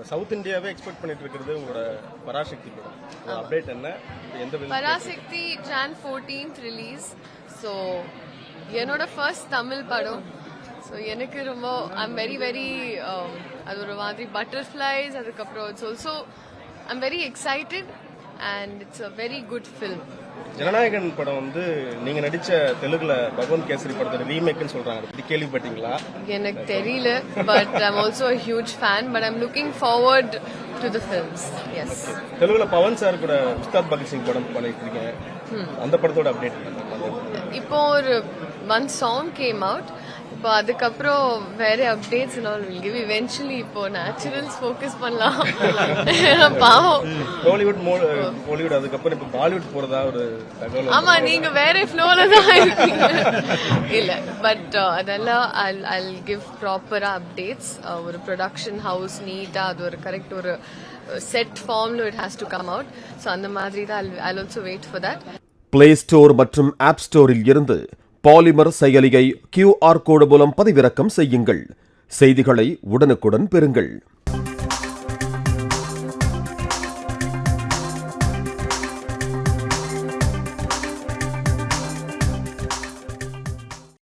South இந்தியாவே expect பண்ணிட்டு இருக்கிறது உங்களோட பராசக்தி படம். அப்டேட் என்ன? எந்த Parasakthi Jan 14th release. So என்னோட ஃபர்ஸ்ட் தமிழ் படம். ஸோ எனக்கு ரொம்ப ஐம் வெரி வெரி அது ஒரு மாதிரி பட்டர்ஃப்ளைஸ். அதுக்கப்புறம் it's also I'm very excited and it's a very good film. Jananayagan படம் வந்து நீங்க நடிச்ச தெலுங்குல பகவந்த் கேசரி படத்தோட ரீமேக்னு சொல்றாங்க. இது கேள்விப்பட்டீங்களா? எனக்கு தெரியல, but I'm also a huge fan, but I'm looking forward to the films. Yes. தெலுங்குல பவன் சார் கூட உஸ்தாத் பகத் சிங் படம் பண்ணிட்டு இருக்கீங்க. அந்த படத்தோட அப்டேட் இப்போ ஒரு one song came out. இப்போ அதுக்கப்புறம் வேற அப்டேட்ஸ் எல்லாம் will give eventually. இப்போ நேச்சுரல்ஸ் ஃபோக்கஸ் பண்ணலாம். பாவம் ஹாலிவுட் அதுக்கப்புறம் இப்போ பாலிவுட் போறதா ஒரு தகவல். ஆமா, நீங்க வேற ஃப்ளோல தான் இருக்கீங்க. இல்ல, பட் அதெல்லாம் I'll give proper updates. ஒரு ப்ரொடக்ஷன் ஹவுஸ் நீட்டா அது ஒரு கரெக்ட் ஒரு செட் ஃபார்ம்ல it has to come out. So அந்த மாதிரி தான் I'll also wait for that. Play store மற்றும் ஆப் ஸ்டோரில் இருந்து பாலிமர் செயலியை QR கோடு மூலம் பதிவிறக்கம் செய்யுங்கள். செய்திகளை உடனுக்குடன் பெறுங்கள்.